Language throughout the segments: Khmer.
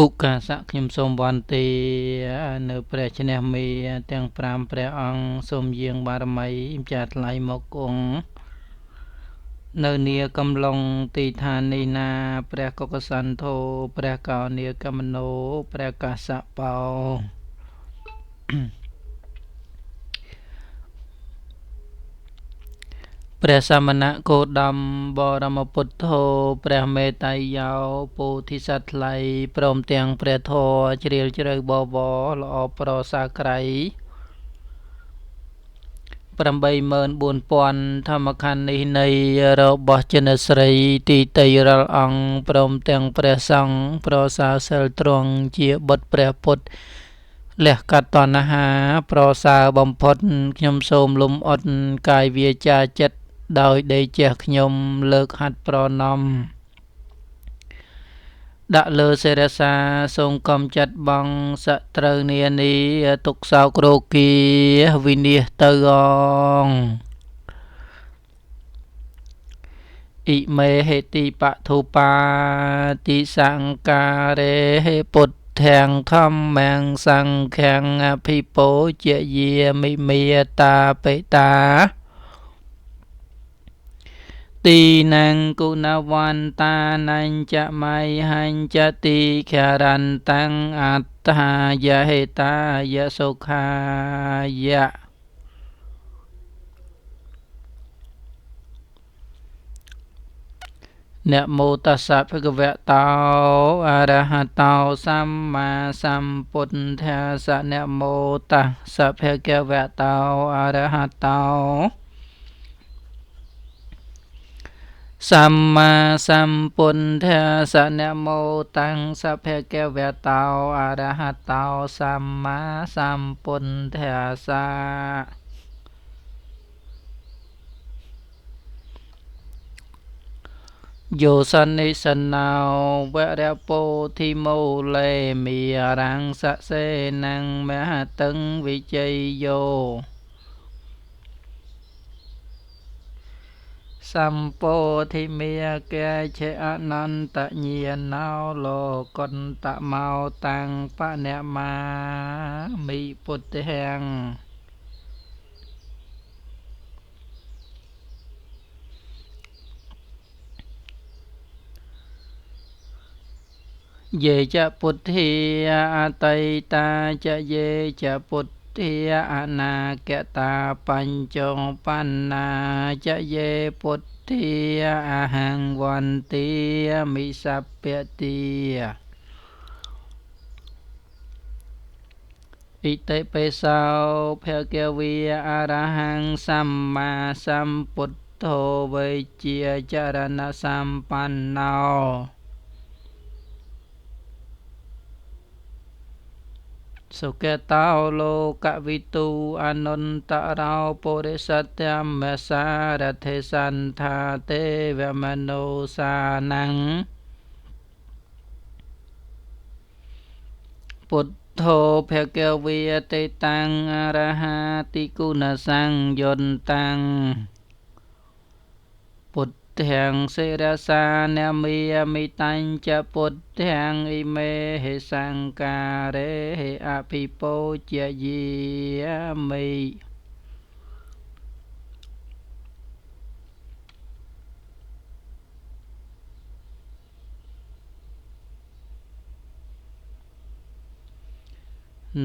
ឧកាសៈខ្ញុំសូមវន្ទានៅព្រះឈ្នះមេទាំង5ព្រះអង្គសូមយាងបារមីម្ចាស់ថ្លៃមកគង់នៅនាកំឡុងទីឋាននេះណាព្រះកុកសន្ធោព្រះកោនីកមនោព្រះកាសៈបោព្រះសមណៈគោតមបរមពុទ្ធោព្រះមេតៃយោពោធិសត្វថ្លៃព្រមទាំងព្រះធម៌ជ្រាលជ្រៅបវរល្អប្រសាក្រៃ84000ធម្មខណ្ឌនេះនៃរបស់ចិនស្រីទីតីរាល់អង្គព្រមទាំងព្រះសង្ឃប្រសើរសិលត្រង់ជាបុត្រព្រះពុទ្ធលះកាត់តណ្ហាប្រសើរបំផុតខ្ញុំសូមលំអត់កាយវាចាចិត្តដោយដេកជះខ្ញុំលើកហាត់ប្រណម្យដាក់លើសេរសាសូមកំចាត់បងសត្រូវនានីទុកសោករោគីវិនិច្ឆ័យទៅអងអ៊ិមេហេតិបធុបាតិសង្ការេពុទ្ធទាំងខំមាំងសង្ឃាំងអភិពោជាយាមិមេតាបេតាទីណាំងគុណវន្តានញ្ចមៃហញ្ចតិខរន្តាំងអត្តាយហេតាយសុខាយៈนะโมตัสสะภะคะวะโตอะระหะโตสัมมาสัมพุทธัสสะนะโมตัสสะภะคะวะโตอะระหะโตสัมมาสัมพุทธัสสะนะโมตัสสะภะคะวะโตอะระหะโตสัมมาสัมพุทธัสสะโยสันนิสนาววะระโพธิโมเลมีรังสะเสนังมหตึงวิจัยโยสัมโพธิเมียแกเชอนันตะเยียนาวโลกุนตะเมาตังปะเนมามิพุทธังเยจะพุทธิยะไตตาจะเยจะพุทธิยะอนาเกตาปัญจงปันนาจะเยพุทธิยะอหังวันติมิสัพเพติอิเตปิโสภะคะวะอะระหังสัมมาสัมพุทโธเวจีจารณะสัมปันโนสุเกตาโลกวิตูอนันตราปุริสัตยมมสารเทสันธาเตวมโนสานังพุทโธภะคะวะเตตังอรหะติกุณสังยนตังพุทธังเสรสานะมิยมิตัญจะพุทธังอิเมหิสังการเรอภิโปจเยมิ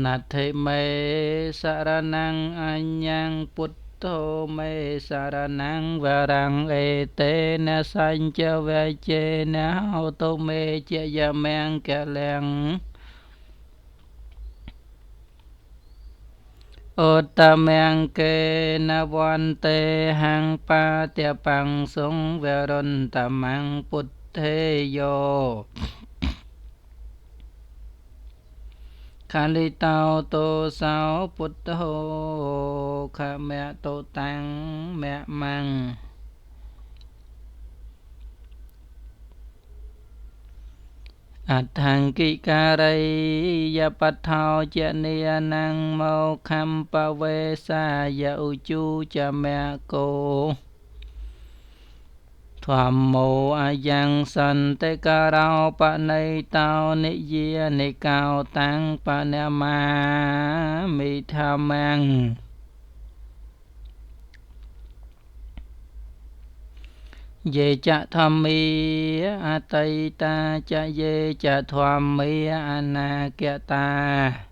นัตถิเมสรณังอัญญังพุทโธเมสรณังวรังเอเตนะสัญจเวเจนะโหตุเมเจยะแมงกะลังโอตะแมงเกนะวันเตหังปาเตปังสงเวรนตมังพุทเทโยคาลิตาโตสาวพุทโธขะแมะโตตังแมะมังอัตถังกิการัยยะปัฏฐาวเจเนยนังโมคัมปะเวสายะอุจูจะแมะโกโท Tham mô a yang san te ca rao pa nay tao ni dia ni cao tăng pa na ma mi tham mang Ye cha tham mi a tây ta cha ye cha tham mi a na kya ta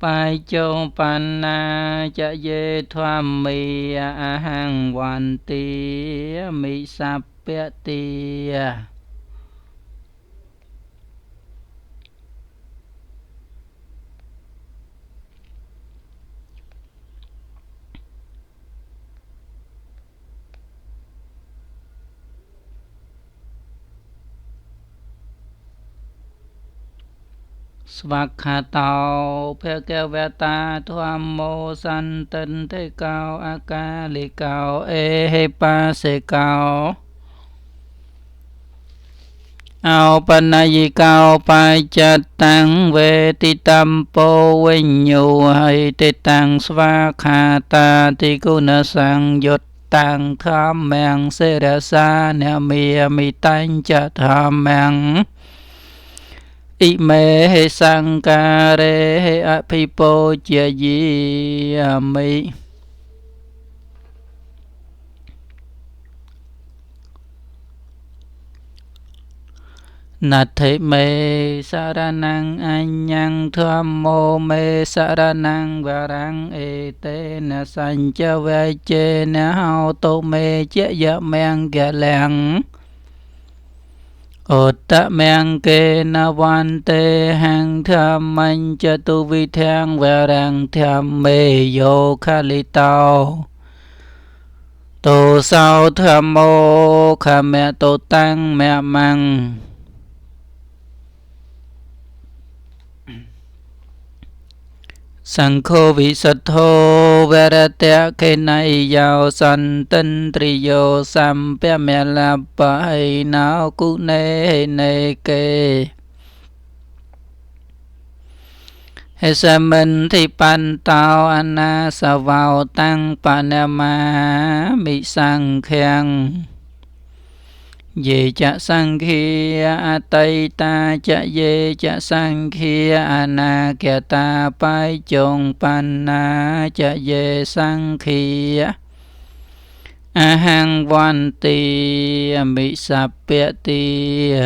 Pai châu pan na cha ye tham mi a hang hoàn ti mi sap ti Svakha tao phê kêu ve ta tham mô san tinh thế cao a ca li cao e he pa se cao ao panayi cao pa cha tăng về ti tam po vinh nhu hay ti tăng svakha ta ti guna sang yot tăng tham mang se ra sa na mi tanh cha tham mang I me he sankare he apipo chia di mi na thế me saranang anyang tham mô me saranang varang e te na san cha ve che na hao tô me che ya mang ga lang Ota mang ke na van te hang tham anh cha tu vi thang và rang tham mê yo khali tao Tô sao tham mô kha mẹ tô tăng mẹ măng Sang khô vi sát thô ve ra te ke nai yao san tinh tri yo sam pe mẹ la pa hay nao cu ne ne ke He sa minh thi pan tao anna sa vào tăng pa na ma mi sang khen Ye cha sang khi a tây ta cha ye cha sang khi a na kya ta pai chong pan na cha ye sang khi a hang van ti mi sap ti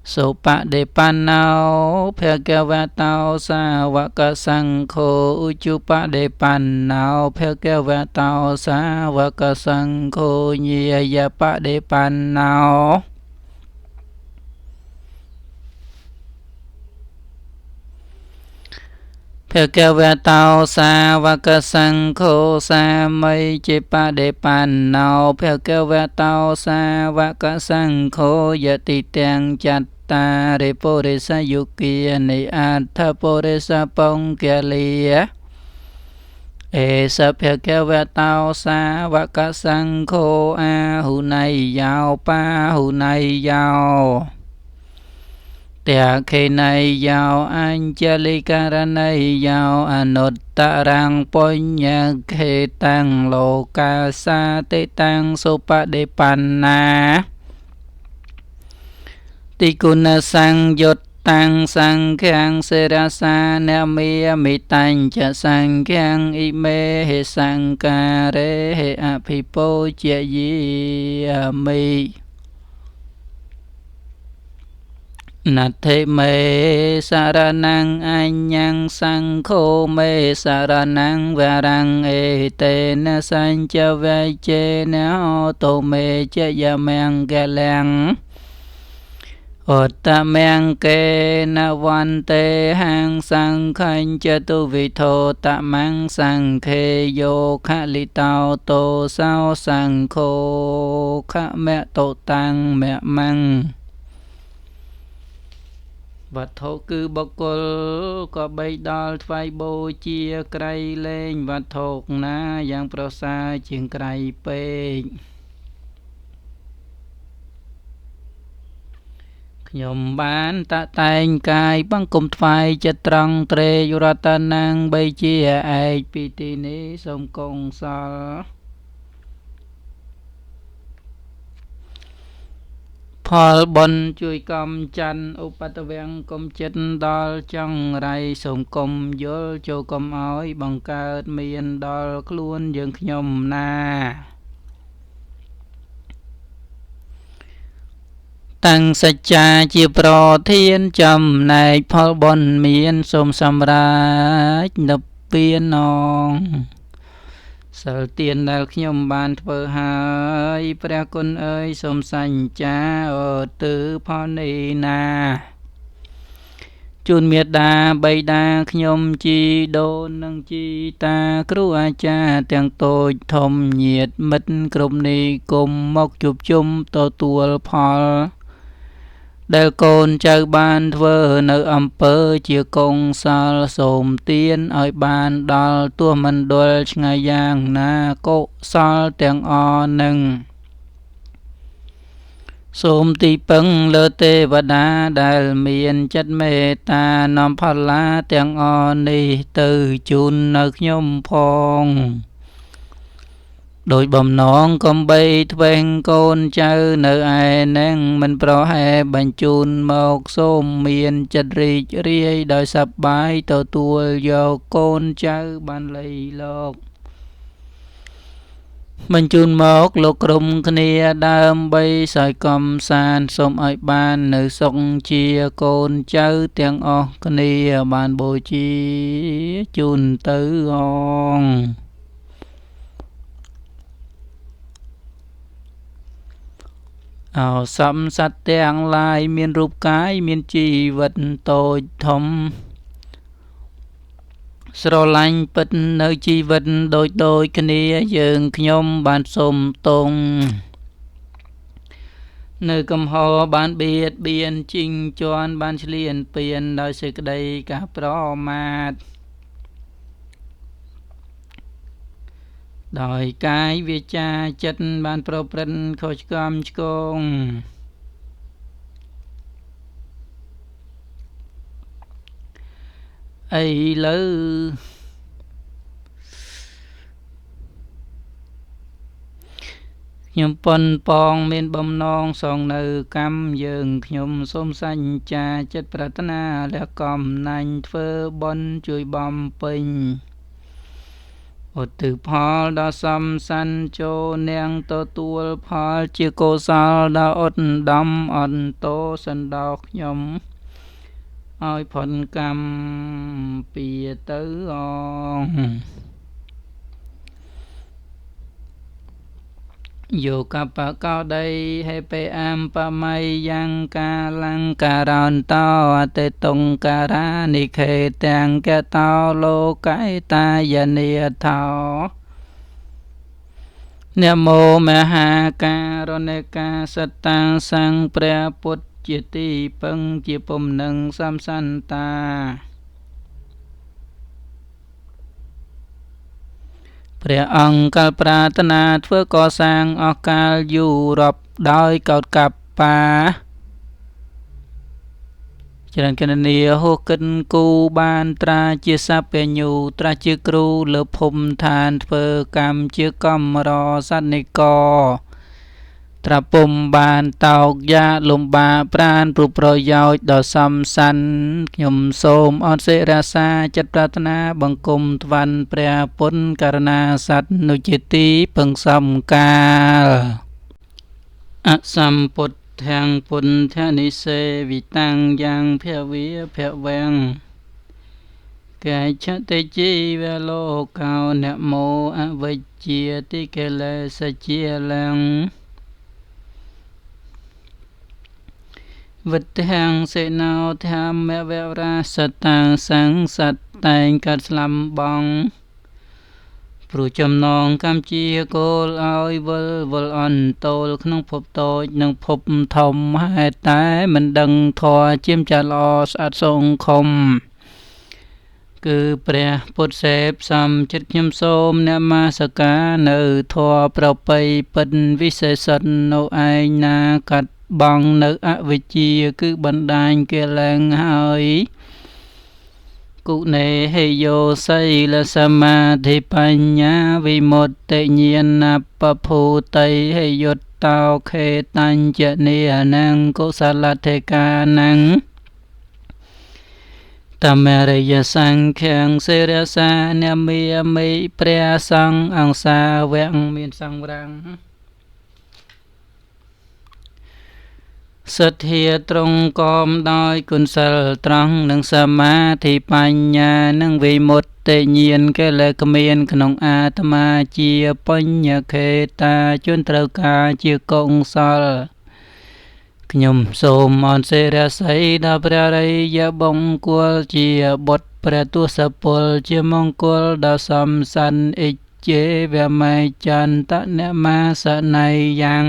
So pa de pan nao phe kêu va tao sa va ka sang khô uchu pa de pan nao phe kêu va tao sa va ka sang khô nhia ya pa de pan nao phe kêu va tao sa va ka sang khô sa mây che pa de pan nao phe kêu va tao sa va ka sang khô ya ti tang chat ta re po re sa yuki ni a tha po re sa pong kia lia e sa phe kêu ve tao sa va ka sang khô a hu này yao pa hu này yao tia khe này yao anjalika ra này yao anutarang ponya khe tăng lo ka sa te tăng sopa de panna Tikuna sang yot tăng sang khang se ra sa na mi tanh cha sang khang I me he sang ca re he apipo chia yi mi na thế me saranang anyang sang khô me saranang varang e te na san cha ve che na o tô me che ya mang ga lang Ota mang ke na van te hang sang khanh cha tu vi thô ta mang sang khe yo kha li tao tô sao sang khô kha mẹ tô tăng mẹ măng Vật thô cư bốc có bay đo phai bô chia kray lên vật thô na yang prosa chieng kray pe ខ្ញុំបានតាក់តែងកាយបង្គំថ្វាយចិត្តត្រង់ត្រេយរតនាងបីជាឯកពីទីនេះសូមគង់សល់ផលបុណ្យជួយកំច័ន្ទឧបតវង្គកុំចិត្តដល់ចង្រៃសូមកុំយល់ចូលកុំឲ្យបង្កើតមានដល់ខ្លួនយើងខ្ញុំណាតាំងសច្ចាជាប្រធានចំណែកផលបុណ្យមានសូមសម្រេចនិព្វាននងសិលទានដែលខ្ញុំបានធ្វើហើយព្រះគុណអើយសូមសញ្ចាទិផលនេះណាជូនមេត្តាបិតាខ្ញុំជីដូននិងជីតាគ្រូអាចារ្យទាំងតូចធំញាតិមិត្តគ្រប់នេះគុំមកជួបជុំទទួលផលដែលកូនចៅបានធ្វើនៅអំពើជាកុសលសូមទានឲ្យបានដល់ទោះមិនដុលឆ្ងាយយ៉ាងណាកុសលទាំងអស់នឹងសូមទីពឹងលើទេវតាដែលមានចិត្តមេត្តានាំផល្លាទាំងអស់នេះទៅជូននៅខ្ញុំផងដោយបំណងកំបីធ្វេងកូនចៅនៅឯនឹងមិនប្រហែលបញ្ជូនមកសូមមានចិត្តរីករាយដោយសប្បាយទទួលយកកូនចៅបានលៃលោកបញ្ជូនមកលោកក្រុមគ្នាដើម្បីសោយកំសាន្តសូមឲ្យបាននៅសុខជាកូនចៅទាំងអស់គ្នាបានបូជាជូនទៅអងសំសត្វទាំងឡាយមានរូបកាយមានជីវិតតូចធំស្រឡាញ់ពិតនៅជីវិតដូចគ្នាយើងខ្ញុំបានសុំតងនៅកំហរបានបៀតបៀនជីងជន់បានឆ្លៀនពៀនដោយសេចក្តីការប្រមាទដោយកាយវាចាចិត្តបានប្រព្រឹត្តខុសឆ្គងឆ្គងឥឡូវខ្ញុំប៉ុនប៉ងមានបំណងសងនៅកម្មយើងខ្ញុំសូមសញ្ចាចិត្តប្រាថ្នាលះកំណាញ់ធ្វើបុណ្យជួយបំពេញឧទ្ទិសផលដ៏សំសានចូលនាងទទួលផលជាកុសលដ៏ឧត្តមអន្តោសន្តោសខ្ញុំឲ្យផុតកម្មពីទៅអងយោកបកោដីហេបេអមបមៃយ៉ាងកាលង្ការោនតោអតិតុងការានិខេទាំងកតោលោកៃតាយនិថោនមោមហាការณิកាសតាំងសង្ឃព្រះពុទ្ធជាទីពឹងជាពំនឹងសំសន្តាព្រះអង្គកលប្រាថ្នាធ្វើកសាងអស់កាលយូររាប់ដោយកោតកប្បាច្រើនកណនីហោកិនគូបានត្រាជាសបញ្ញូត្រាជាគ្រូលើភូមិឋានធ្វើកម្មជាកម្មរសត្វនិកត្រាពុំបានតោកយ៉ាលំបាប្រានព្រោះប្រយោជន៍ដ៏សំសានខ្ញុំសូមអត់សេរាសាចិត្តប្រាថ្នាបង្គំថ្វាន់ព្រះពុទ្ធករណាសត្វនុជាទីពឹងសំកាលអសម្ពុទ្ធទាំងពុទ្ធនិសេវិតាំងយ៉ាងភវិភវងកាយឆតិជីវលោកោនមោអវិជ្ជាតិកិលេសជាលំវិទ្យាងសេណោធម្មវរាសតាំងសង្សត្តែងកាត់ស្លាំបងព្រោះចំណងកម្មជាគោលឲ្យវល់អន់តូលក្នុងភពតូចនិងភពធំហេតុតែមិនដឹងធម៌ជាមចាល្អស្អាតសង្គមគឺព្រះពុទ្ធសេពសំចិត្តខ្ញុំសូមនមស្ការនៅធម៌ប្រពៃពិតវិសេសសិទ្ធនៅឯងណាក បងនៅអវិជ្ជាគឺបណ្ដាញគេឡើងហើយគុណេហេយោសីលសមាធិបញ្ញាវិមុតតិញាណបភូតៃហេយុត្តោខេតញ្ចនេអនង្កុសលធិកានង្តមេរិយសង្ឃាំងសិរសានមេមិព្រះសង្ឃអង្សាវៈមានសង្វរង្ឃសទ្ធាត្រង់កមដោយគុណសិលត្រង់និងសមាធិបញ្ញានិងវិមុតតិញាណកិលេសគ្មានក្នុងអាត្មាជាបញ្ញខេតាជនត្រូវការជាកុសលខ្ញុំសូមអនសិរស័យដល់ព្រះរិយបង្គគលជាបុត្រព្រះទសពលជាមង្គលដល់សំសានអិជេវមៃចន្តនមាសណៃយ៉ាង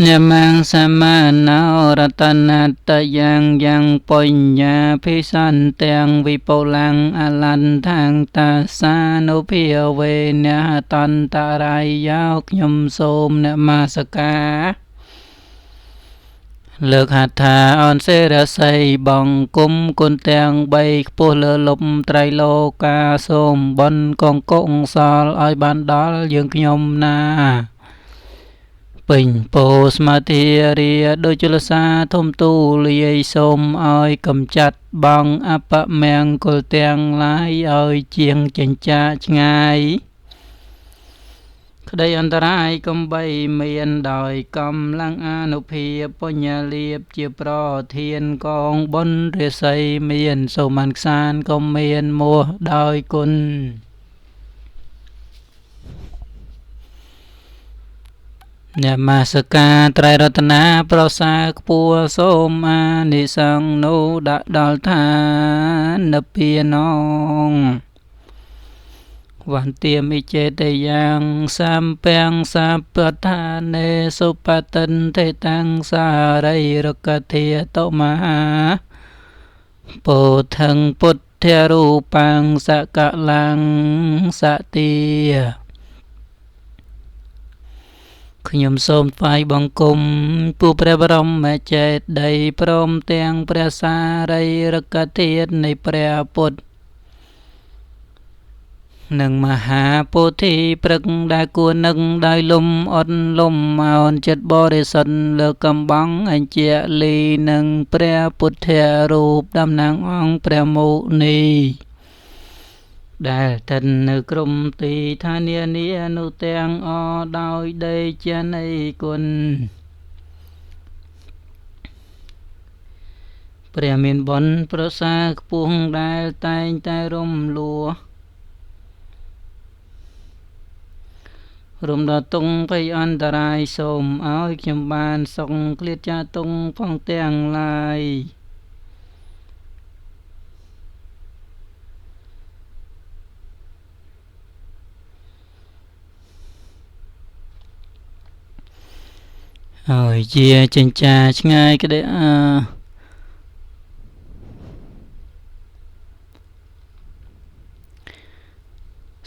ញមង្សមាណោរតនតយ៉ាងយ៉ាងបញ្ញាភិសន្ទាំងវិបុលังអលន្តាំងតាសានុភិវេនតន្តរាយយោខ្ញុំសូមនមស្ការលើកហដ្ឋាអនសិរស័យបង្គំគុណទាំង3ខ្ពស់លើលំត្រៃលោកាសូមបុណ្យកងកុសលឲ្យបានដល់យើងខ្ញុំណាពេញពោស្មាធិរាដូចជលសាធំទូលាយសូមឲ្យកំចាត់បងអបមង្គលទាំងឡាយឲ្យជាងចិញ្ចាឆ្ងាយក្តីអន្តរាយកំបីមានដោយកម្លាំងអនុភាពបញ្ញលាភជាប្រធានកងបុណ្យរាសីមានសូមានខ្សានក៏មានមោះដោយគុណនមស្ការត្រៃរតនាប្រសាខ្ពស់សូមអានិសង្ឃនោះដាក់ដល់ឋាននិព្វានងវន្ទាមិចេតយ៉ាងសម្ពាំងសពដ្ឋានេសុបតិនទេតាំងសារីរកធាតមហាពោធិងពុទ្ធរូបាំងសកលាំងសតិខ្ញុំសូមថ្វាយបង្គំពួកព្រះបរមចេតិយព្រមទាំងព្រះសារីរិកធាតុនៃព្រះពុទ្ធនិងមហាពោធិព្រឹកដែលគួរនឹងដោយលំអត់លំមោនចិត្តបរិសុទ្ធលើកំបងអញ្ជាលីនិងព្រះពុទ្ធរូបតំណាងអង្គព្រះមុនីដែលស្ថិតនៅក្រុមទីឋានានានោះទាំងអដោយដេចនៃគុណព្រះមានបុណ្យប្រសើរខ្ពស់ដែលតែងតែរំលោះរំដល់ទុងភ័យអន្តរាយសូមឲ្យខ្ញុំបានសុខឃ្លាតចាទុងផងទាំងឡាយហើយជាចិញ្ចាឆ្ងាយក្តី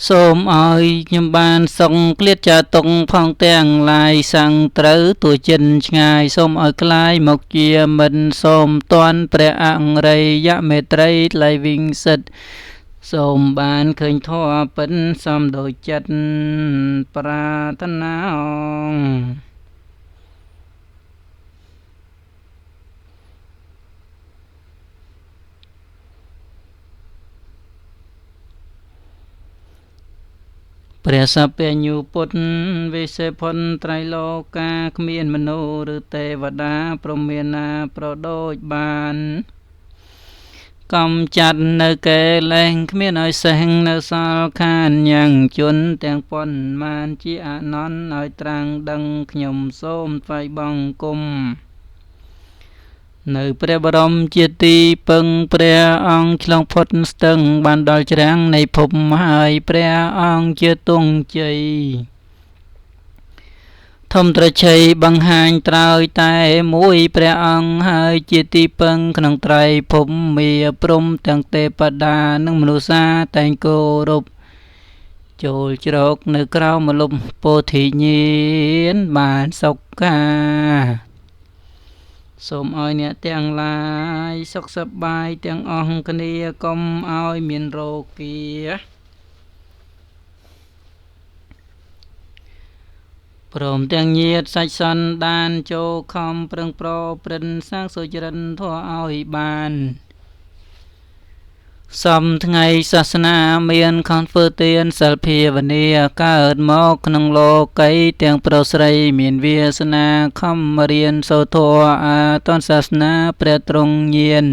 សូមឲ្យខ្ញុំបានសុខឃ្លាតចាតុងផងទាំងឡាយសង្ឃត្រូវទួចិនឆ្ងាយសូមឲ្យคล้ายមកជាមិនសូមតាន់ព្រះអង្រិយមេត្រីថ្លៃវិង្សិតសូមបានឃើញធម៌ពិនសំដូចចិត្តប្រាថ្នាព្រះសព្វញ្ញូពុទ្ធវិសេផុនត្រៃលោកាគ្មានមនុស្សឬទេវតាព្រមមានណាប្រដូចបានកំចាត់នៅកេលែងគ្មានឲ្យសេះនៅសល់ខានយ៉ាងជន់ទាំងប៉ុន្មានជាអនន្តឲ្យត្រាំងដឹងខ្ញុំសូមថ្វាយបង្គំនៅព្រះបរមជាទីពឹងព្រះអង្គឆ្លងផុតស្ទឹងបានដល់ច្រាំងនៃភពហើយព្រះអង្គជាទង់ជ័យធំត្រជ័យបង្ហាញត្រើយតែមួយព្រះអង្គហើយជាទីពឹងក្នុងត្រៃភពមាព្រំទាំងទេពតានិងមនុស្សាតែងគោរព ចូលជ្រកនៅក្រៅម្លប់ពោធិញាណបានសុខកាសូមឲ្យអ្នកទាំងឡាយសុខសប្បាយទាំងអស់គ្នាកុំឲ្យមានរោគាព្រមទាំងញាតិសាច់សន្តានចូលខំប្រឹងប្រព្រឹត្តសាងសុចរិតធម៌ឲ្យបានសំថ្ងៃសាសនាមានខំធ្វើទានសិលភាវនាកើតមកក្នុងលោកីទាំងប្រុសស្រីមានវាសនាខំរៀនសូត្រធម៌អាតនសាសនាព្រះទ្រង់ញាណ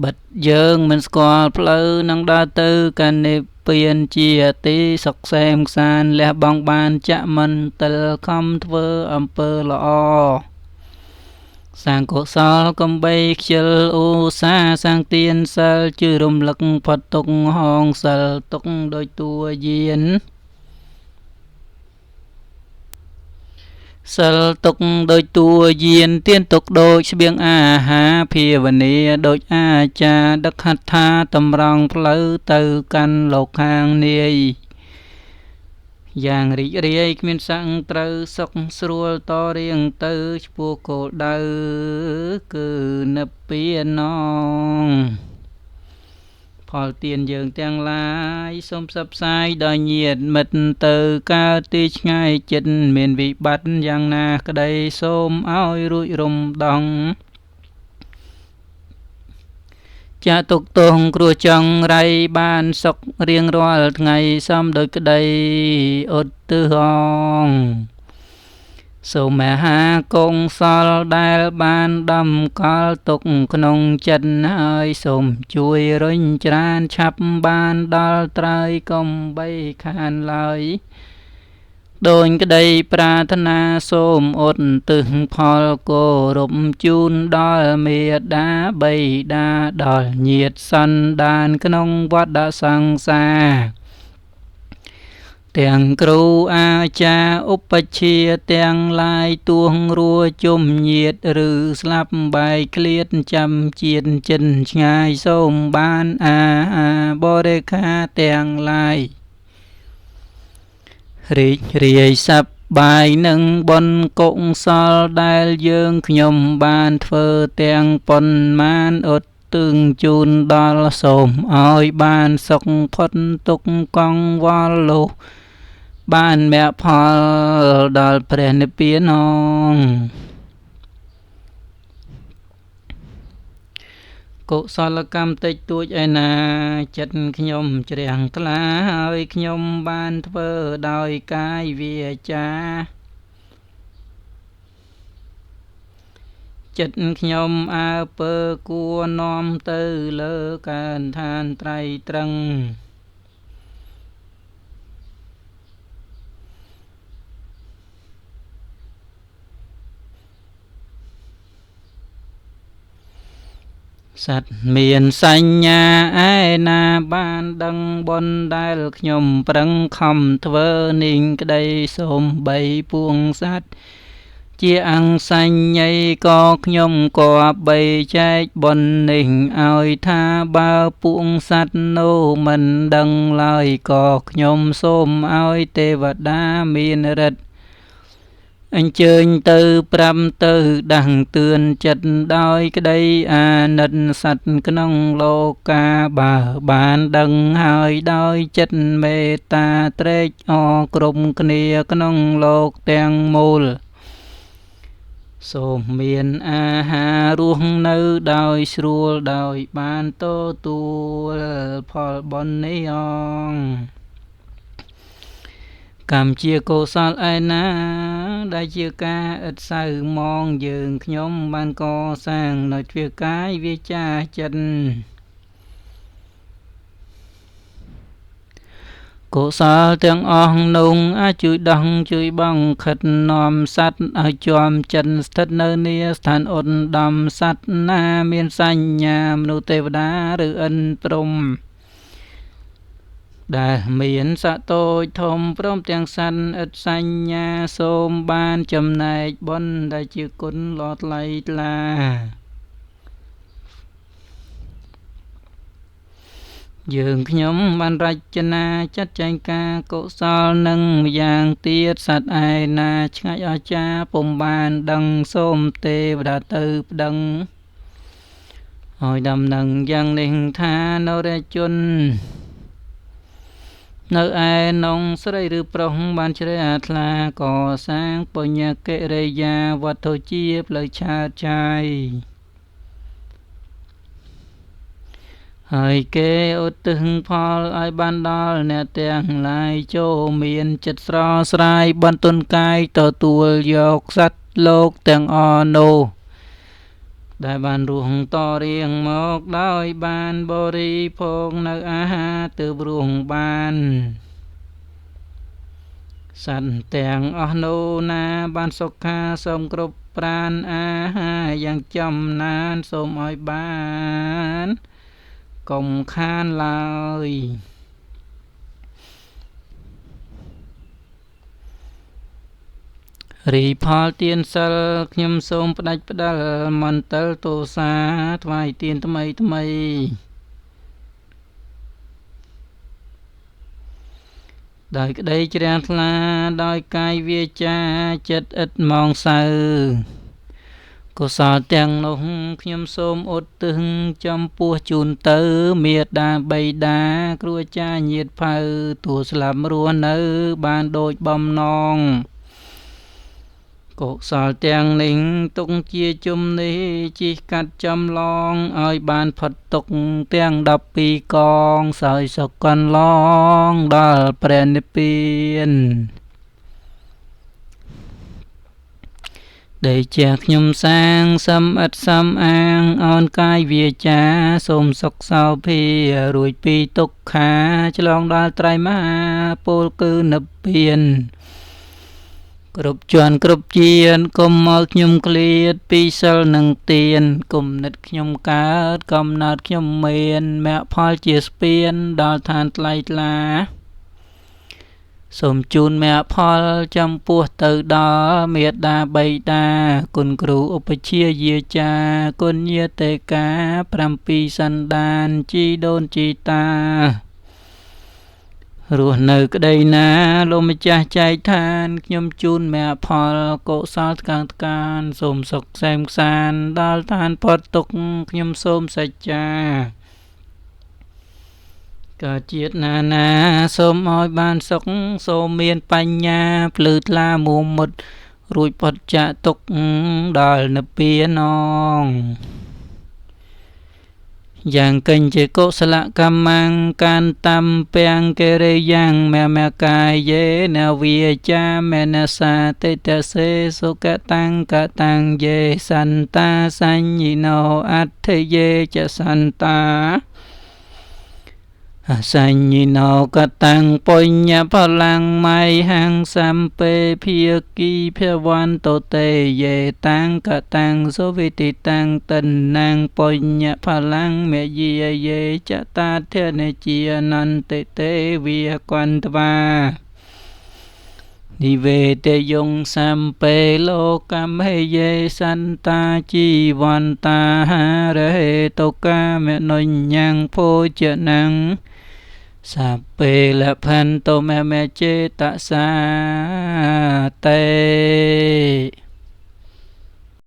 បិទយើងមិនស្គាល់ផ្លូវនឹងដើរទៅកាន់និព្វានជាទីសុខសែមសានលះបង់បានចាក់មិនតិលខំធ្វើអំពើល្អសាងកុសលកំបីខ្ជិលឧស្សាហ៍សាងទានសិលជឿរំលឹកផុតទុក្ខហងសិលទុក្ខដោយតួយានសិលទុក្ខដោយតួយានទានទុក្ខដូចស្បៀងអាហារភាវនាដូចអាចារ្យដឹកហត្ថាតម្រង់ផ្លូវទៅកាន់លោកខាងនាយយ៉ាងរីករាយគ្មានសង្ឃត្រូវសុខស្រួលតរៀងទៅឆ្ពោះគោលដៅគឺនិព្វានណងផលទានយើងទាំងឡាយសូមផ្សព្វផ្សាយដល់ញាតិមិត្តទៅកើតទីឆ្ងាយចិត្តមានវិបត្តិយ៉ាងណាក្តីសូមឲ្យរួចរំដងចាទុកទងគ្រោះចង្រៃបានសុខរៀងរាល់ថ្ងៃសំដោយក្តីឧទ្ទិហងសូមមហាកុសលដែលបានដំកល់ទុកក្នុងចិត្តហើយសូមជួយរុញច្រានឆាប់បានដល់ត្រើយកុំបីខានឡើយដូចក្តីប្រាថ្នាសូមឧទ្ទិសផលគោរពជូនដល់មេដាបិតាដល់ញាតិសន្តានក្នុងវដ្តសង្សារទាំងគ្រូអាចារ្យឧបជាទាំងឡាយទួងរួជុំញាតិឬស្លាប់បែកឃ្លាតចាំជាតិចិនឆ្ងាយសូមបានអាហារបរិក្ខារទាំងឡាយរីករាយសប្បាយនឹងបុណ្យកុសលដែលយើងខ្ញុំបានធ្វើទាំងប៉ុន្មានឧទ្ទិសជូនដល់សូមឲ្យបានសុខផុតទុក្ខកង្វល់លុះបានមគ្គផលដល់ព្រះនិព្វានងកុសលកម្មតិចតួចឯណាចិត្តខ្ញុំជ្រះថ្លាហើយខ្ញុំបានធ្វើដោយកាយវាចាចិត្តខ្ញុំអើពើគួរនាំទៅលើកានឋានត្រៃត្រឹងសត្វមានសញ្ញាឯណាបានដឹងបុណ្យដែលខ្ញុំប្រឹងខំធ្វើនិងក្តីសូមបីពួងសត្វជាអង្គសញ្ញ័យក៏ខ្ញុំក៏បីចែកបុណ្យនេះឲ្យថាបើពួកសត្វនោះមិនដឹងឡើយក៏ខ្ញុំសូមឲ្យទេវតាមានฤទ្ធិអញ្ជើញទៅប្រាប់ទៅដាស់តឿនចិត្តដោយក្តីអាណិតសត្វក្នុងលោកាបើបានដឹងហើយដោយចិត្តមេត្តាត្រេកអរគ្រប់គ្នាក្នុងលោកទាំងមូលសូមមានអាហាររស់នៅដោយស្រួលដោយបានទទួលផលបុណ្យនេះអងកម្មជាកុសលឯណាដែលជាការឥតសៅមងយើងខ្ញុំបានកសាងនៅទ្វាកាយវាចាចិត្តកុសលទាំងអស់នោះអាចជួយដោះជួយបង្ខិតនាំសត្វឲ្យជាប់ចិត្តស្ថិតនៅនាស្ថានឧត្តមសត្វណាមានសញ្ញាមនុស្សទេវតាឬឥន្ទព្រហ្មដែលមានសក្តិតូចធំព្រមទាំងសត្វឥតសញ្ញាសូមបានចំណែកបុណ្យដែលជាគុណល្អថ្លៃថ្លា យើងខ្ញុំបានរចនាចាត់ចែងការកុសលនឹងម្យ៉ាងទៀតសត្វឯណាឆ្ងាយអស្ចារ្យពុំបានដឹងសូមទេវតាទៅប្តឹងឲ្យដំណឹងយ៉ាងនេះថានរជននៅឯនងស្រីឬប្រុសបានជ្រះថ្លាកសាងបញ្ញកិរិយាវត្ថុជាផ្លូវឆើតឆាយហើយគេឧទ្ទិសផលឲ្យបានដល់អ្នកទាំងឡាយចូលមានចិត្តស្រស់ស្រាយបន្ទន់កាយទទួលយកសត្វលោកទាំងអស់នោះដែលបានរស់តរៀងមកដោយបានបរិភោគនៅអាហារទើបរស់បានសត្វទាំងអស់នោះណាបានសុខាសូមគ្រប់ប្រាណអាហារយ៉ាងចំណានសូមឲ្យបានកុំខានឡើយរីផលទានសិលខ្ញុំសូមផ្ដាច់ផ្ដាល់មន្ទិលទោសាថ្វាយទានថ្មីដោយក្តីជ្រះថ្លាដោយកាយវាចាចិត្តឥតមងសៅកុសលទាំងនោះខ្ញុំសូមឧទ្ទិសចំពោះជូនទៅមេត្តាបិតាគ្រូអាចារ្យញាតិភៅទោះស្លាប់រស់នៅបានដូចបំណងកុសលទាំងនេះទុកជាជំនេះជីកកាត់ចំឡងឲ្យបានផុតទុកទាំង12កងសោយសុខកន្លងដល់ព្រះនិព្វានដែលជាខ្ញុំសាងសំអិតសំអាងអោនកាយវាចាសូមសុខសោភារួចពីទុក្ខាឆ្លងដល់ត្រៃមហាពលគឺនិព្វានគ្រប់ជាន់គ្រប់ជានកុំមកខ្ញុំឃ្លាតពីសិលនឹងទានគុំនិតខ្ញុំកើតកំណត់ខ្ញុំមានមគ្គផលជាស្ពានដល់ឋានថ្លៃថ្លាសូមជូនមគ្គផលចំពោះទៅដល់មេត្តាបិតាគុណគ្រូឧបជាយាចាគុណញាតិកា7សន្តានជីដូនជីតារស់នៅក្តីណាលោកម្ចាស់ចែកឋានខ្ញុំជូនមគ្គផលកុសលថ្កើងថ្កានសូមសុខសែមសានដល់ឋានផុតទុក្ខខ្ញុំសូមសច្ចាកើតជាតិណាសូមឲ្យបានសុខសូមមានបញ្ញាភ្លឺថ្លាមួមុតរួចផុតចាកទុក្ខដល់និព្វានយ៉ាងកិញ្ចេកុសលកម្មੰកានតំពាំងកិរិយ៉ាងមកាយេនវិចាមេនសាតិតសេសុគតាំងកតាំងយេសន្តាសញ្ញិណោអដ្ឋិយេចសន្តាសញ្ញិណោកតាំងបញ្ញផលังមៃហੰសម្ពេភាគីភវន្តតេយេតាំងកតាំងសុវិតិតាំងតណាំងបញ្ញផលังមយាយេចតាធនេជាអនន្តទេវិកន្តវានិវេតយងសម្ពេលោកមហេយេសន្តាជីវន្តាហារហេតុកាមនុញ្ញੰភោជនੰสัพเพลพันโตเมเจตสาเต